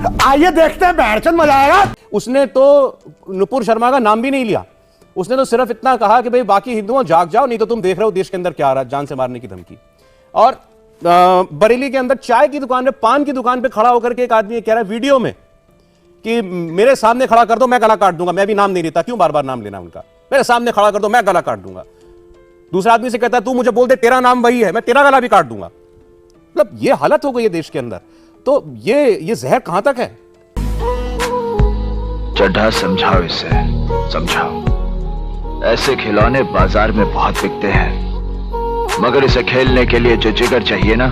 आइए देखते हैं, बहरचंद मजा आएगा। उसने तो नुपुर शर्मा का नाम भी नहीं लिया, उसने तो सिर्फ इतना कहा कि भाई बाकी हिंदुओं जाग जाओ, नहीं तो तुम देख रहे हो देश के अंदर क्या आ रहा है, जान से मारने की धमकी। और बरेली के अंदर चाय की दुकान पे, पान की दुकान पे खड़ा होकर के एक आदमी कह रहा है वीडियो में कि मेरे सामने खड़ा कर दो, मैं गला काट दूंगा। मैं भी नाम नहीं लेता, क्यों बार बार नाम लेना उनका। मेरे सामने खड़ा कर दो, मैं गला काट दूंगा। दूसरा आदमी से कहता है तू मुझे बोल दे तेरा नाम वही है, मैं तेरा गला भी काट दूंगा। मतलब ये हालत हो गई है देश के अंदर। तो ये जहर कहां तक है? चड्ढा समझाओ इसे, समझाओ। ऐसे खिलौने बाजार में बहुत बिकते हैं, मगर इसे खेलने के लिए जो जिगर चाहिए ना,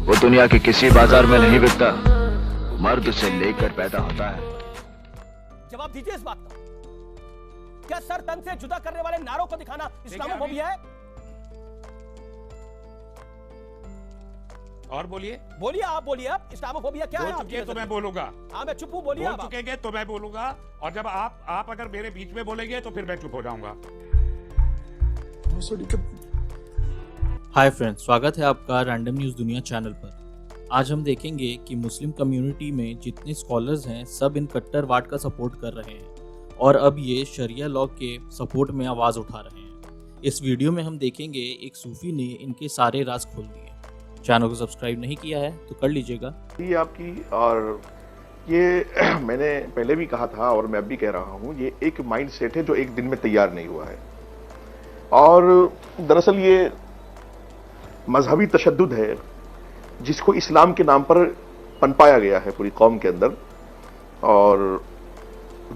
वो दुनिया के किसी बाजार में नहीं बिकता। मर्द से लेकर पैदा होता है। जवाब दीजिए इस बात का, क्या सर तन से जुदा करने वाले नारों को दिखाना इस्लामोफोबिया है? और बोलिए, बोलिए, आप बोलिए, अब इस्लामोफोबिया क्या है? चुके तो मैं बोलूंगा। हाँ, मैं चुप हूँ, बोलिए। बोल चुकेंगे तो मैं बोलूंगा, और जब आप अगर मेरे बीच में बोलेंगे तो फिर मैं चुप हो जाऊंगा। हाय फ्रेंड्स, स्वागत है आपका रैंडम न्यूज़ दुनिया चैनल पर। आज हम देखेंगे कि मुस्लिम कम्युनिटी में जितने स्कॉलर्स हैं सब इन कट्टरवाद का सपोर्ट कर रहे हैं और अब ये शरिया लॉ के सपोर्ट में आवाज़ उठा रहे हैं। इस वीडियो में हम देखेंगे एक सूफी ने इनके सारे राज खोल दिए। चैनल को सब्सक्राइब नहीं किया है तो कर लीजिएगा। ये आपकी, और ये मैंने पहले भी कहा था और मैं अब भी कह रहा हूँ, ये एक माइंड सेट है जो एक दिन में तैयार नहीं हुआ है। और दरअसल ये मजहबी तशद्दुद है जिसको इस्लाम के नाम पर पनपाया गया है पूरी कौम के अंदर। और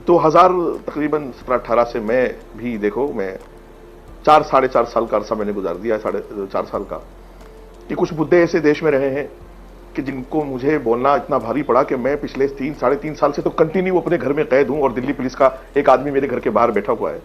2000 तकरीबन 17-18 से मैं भी, देखो, मैं 4-4.5 साल का अरसा मैंने गुजार दिया, 4.5 साल का, कि कुछ मुद्दे ऐसे देश में रहे हैं कि जिनको मुझे बोलना इतना भारी पड़ा कि मैं पिछले 3-3.5 साल से तो कंटिन्यू अपने घर में कैद हूं और दिल्ली पुलिस का एक आदमी मेरे घर के बाहर बैठा हुआ है।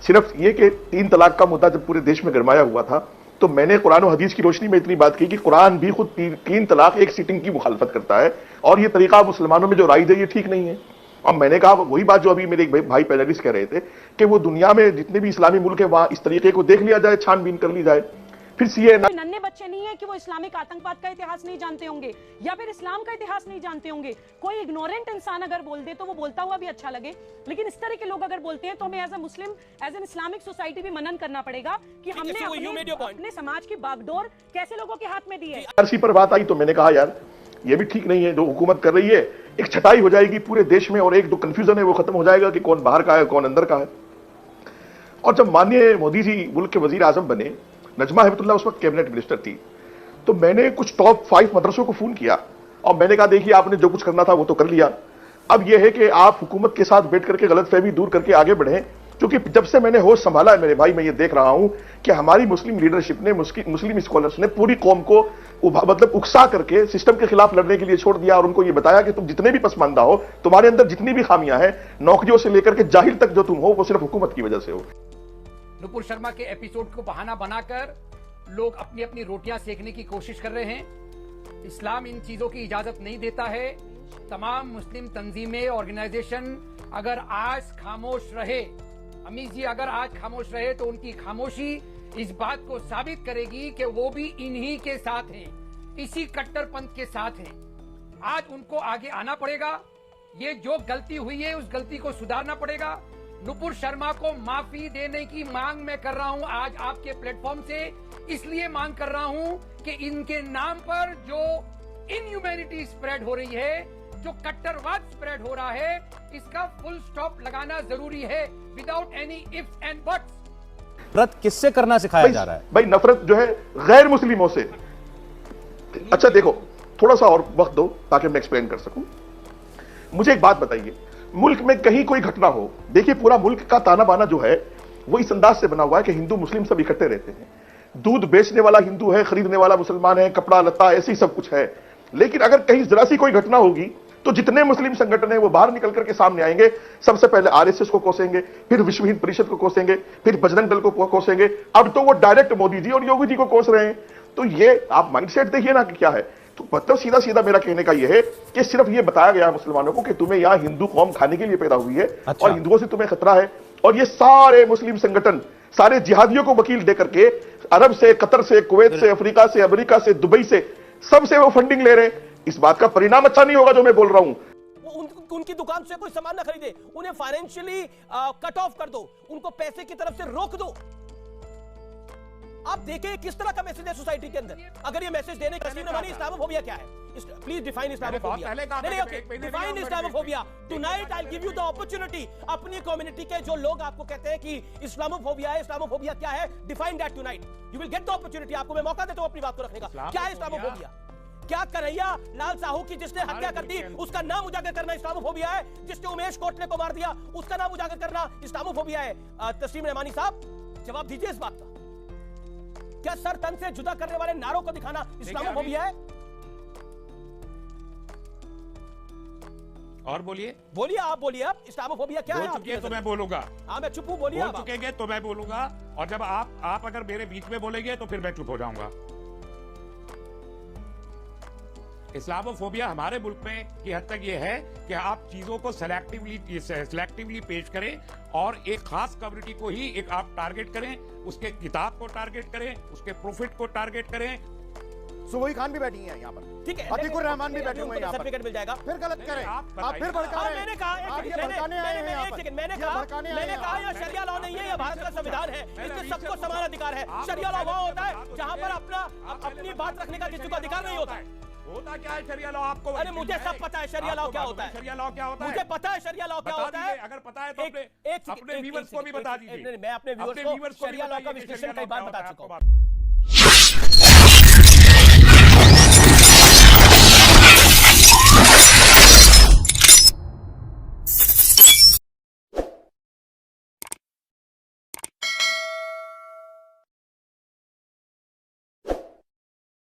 सिर्फ ये कि 3 तलाक का मुद्दा जब पूरे देश में गरमाया हुआ था तो मैंने कुरान और हदीस की रोशनी में इतनी बात की कि कुरान भी खुद 3 तलाक एक सीटिंग की मुखालफत करता है और ये तरीका मुसलमानों में जो राइज है ये ठीक नहीं है। और मैंने कहा वही बात जो अभी मेरे एक भाई पैनलिस्ट कह रहे थे कि वो दुनिया में जितने भी इस्लामी मुल्क है वहां इस तरीके को देख लिया जाए, छानबीन कर ली जाए। फिर सीए नन्हे बच्चे नहीं है कि वो इस्लामिक आतंकवाद का इतिहास नहीं जानते होंगे या फिर इस्लाम का इतिहास नहीं जानते होंगे। कोई इग्नोरेंट इंसान अगर बोल दे तो वो बोलता हुआ भी अच्छा लगे, लेकिन इस तरह के लोग अगर बोलते हैं तो हमें as a Muslim, as an Islamic society भी मनन करना पड़ेगा कि हमने अपने समाज की बागडोर कैसे लोगों के हाथ में दी है। आरसी पर बात आई तो मैंने कहा यार ये भी ठीक नहीं है जो हुकूमत कर रही है। एक छटाई हो जाएगी पूरे देश में और एक जो कंफ्यूजन है वो खत्म हो जाएगा कि कौन बाहर का है कौन अंदर का है। और जब माननीय मोदी जी मुल्क के वजीर आजम बने, नजमा हेपतुल्लाह उस वक्त कैबिनेट मिनिस्टर थी, तो मैंने कुछ टॉप 5 मदरसों को फोन किया और मैंने कहा देखिए आपने जो कुछ करना था वो तो कर लिया, अब यह है कि आप हुकूमत के साथ बैठ करके गलतफहमी दूर करके आगे बढ़ें। क्योंकि जब से मैंने होश संभाला है मेरे भाई, मैं ये देख रहा हूं कि हमारी मुस्लिम लीडरशिप ने, मुस्लिम स्कॉलर्स ने पूरी कौम को मतलब उकसा करके सिस्टम के खिलाफ लड़ने के लिए छोड़ दिया और उनको ये बताया कि तुम जितने भी पसमानदा हो, तुम्हारे अंदर जितनी भी खामियां हैं, नौकरियों से लेकर के जाहिल तक जो तुम हो, वो सिर्फ हुकूमत की वजह से हो। नुपुर शर्मा के एपिसोड को बहाना बनाकर लोग अपनी अपनी रोटियां सेकने की कोशिश कर रहे हैं। इस्लाम इन चीजों की इजाजत नहीं देता है। तमाम मुस्लिम तंजीमें, ऑर्गेनाइजेशन अगर आज खामोश रहे, अमीर जी अगर आज खामोश रहे तो उनकी खामोशी इस बात को साबित करेगी कि वो भी इन्हीं के साथ हैं, इसी कट्टरपंथ के साथ हैं। आज उनको आगे आना पड़ेगा। ये जो गलती हुई है उस गलती को सुधारना पड़ेगा। नुपुर शर्मा को माफी देने की मांग मैं कर रहा हूं आज आपके प्लेटफॉर्म से। इसलिए मांग कर रहा हूं कि इनके नाम पर जो इनह्यूमैनिटी स्प्रेड हो रही है, जो कट्टरवाद स्प्रेड हो रहा है, इसका फुल स्टॉप लगाना जरूरी है, without any ifs and buts. नफरत किससे करना सिखाया जा रहा है? भाई नफरत जो है गैर मुस्लिमों से। अच्छा देखो, थोड़ा सा और वक्त दो ताकि मैं एक्सप्लेन कर सकूं। मुझे एक बात बताइए, मुल्क में कहीं कोई घटना हो, देखिए पूरा मुल्क का ताना बाना जो है वो इस अंदाज से बना हुआ है कि हिंदू मुस्लिम सब इकट्ठे रहते हैं। दूध बेचने वाला हिंदू है, खरीदने वाला मुसलमान है, कपड़ा लत्ता ऐसी सब कुछ है। लेकिन अगर कहीं जरा सी कोई घटना होगी तो जितने मुस्लिम संगठन है वो बाहर निकल करके सामने आएंगे। सबसे पहले आरएसएस को कोसेंगे, फिर विश्व हिंद परिषद को कोसेंगे, फिर बजरंग दल को कोसेंगे। अब तो वो डायरेक्ट मोदी जी और योगी जी को कोस रहे हैं। तो ये आप माइंडसेट देखिए ना कि क्या है। तो मतलब सीधा सीधा मेरा कहने का यह है कि सिर्फ ये बताया गया मुसलमानों को कि तुम्हें यहां हिंदू कौम खाने के लिए पैदा हुई है। अच्छा। और हिंदुओं से तुम्हें खतरा है। और ये सारे मुस्लिम संगठन सारे जिहादियों को वकील देकर के अरब से, कतर से, कुवैत से, अफ्रीका से, अमेरिका से, दुबई से, सबसे वो फंडिंग ले रहे हैं इस बात का परिणाम अच्छा नहीं होगा जो मैं बोल रहा हूं। उनकी दुकान से कोई सामान ना खरीदे, उन्हें फाइनेंशियली कट ऑफ कर दो, उनको पैसे की तरफ से रोक दो। आप देखें किस तरह का मैसेज है सोसाइटी के अंदर। अगर ये मैसेज देने का इस्लामोफोबिया क्या है? Please define Islamophobia. Define Islamophobia. Tonight I give you the opportunity. अपनी कम्युनिटी के जो लोग आपको कहते हैं कि इस्लामोफोबिया है, इस्लामोफोबिया क्या है, define that tonight. You will get the opportunity. आपको मैं मौका देता हूं अपनी बात को रखने का। क्या है इस्लामोफोबिया? क्या कन्हैया लाल साहू की जिसने हत्या कर दी उसका नाम उजागर करना इस्लामोफोबिया है? जिसने उमेश कोटले को मार दिया उसका नाम उजागर करना इस्लामोफोबिया है? तस्लीम रहमानी साहब जवाब दीजिए इस बात का। क्या सर तन से जुदा करने वाले नारों को दिखाना इस्लामोफोबिया है? और बोलिए बोलिए, आप बोलिए। अब इस्लामोफोबिया क्या है? बोल चुके तो मैं बोलूंगा। हाँ, मैं चुप हूं, बोलिए। बोल चुकेंगे तो मैं बोलूंगा, और जब आप अगर मेरे बीच में बोलेंगे तो फिर मैं चुप हो जाऊंगा। इस्लामोफोबिया हमारे मुल्क में की हद तक ये है कि आप चीजों को सेलेक्टिवली पेश करें और एक खास कम्युनिटी को ही एक आप टारगेट करें, उसके किताब को टारगेट करें, उसके प्रॉफिट को टारगेट करें। सुबोई खान भी बैठी हैं यहाँ पर, ठीक है, अतीकुर रहमान भी बैठे हुए हैं यहाँ पर। सर्टिफिकेट मिल जाएगा। फिर गलत करें, आप फिर भड़का रहे हैं। मैंने कहा यह शरिया लॉ नहीं है, यह भारत का संविधान है, इसमें सबको समान अधिकार है। शरिया लॉ वहाँ होता है जहाँ पर अपनी बात रखने का किसी को अधिकार नहीं होता है। होता क्या है शरिया लॉ आपको? अरे मुझे सब पता है शरिया लॉ क्या होता है। शरिया लॉ क्या होता है मुझे पता है शरिया लॉ क्या होता है। अगर पता है तो अपने व्यूअर्स को भी बता दीजिए। मैं अपने व्यूअर्स को शरिया लॉ का विश्लेषण कई बार बता चुका हूँ।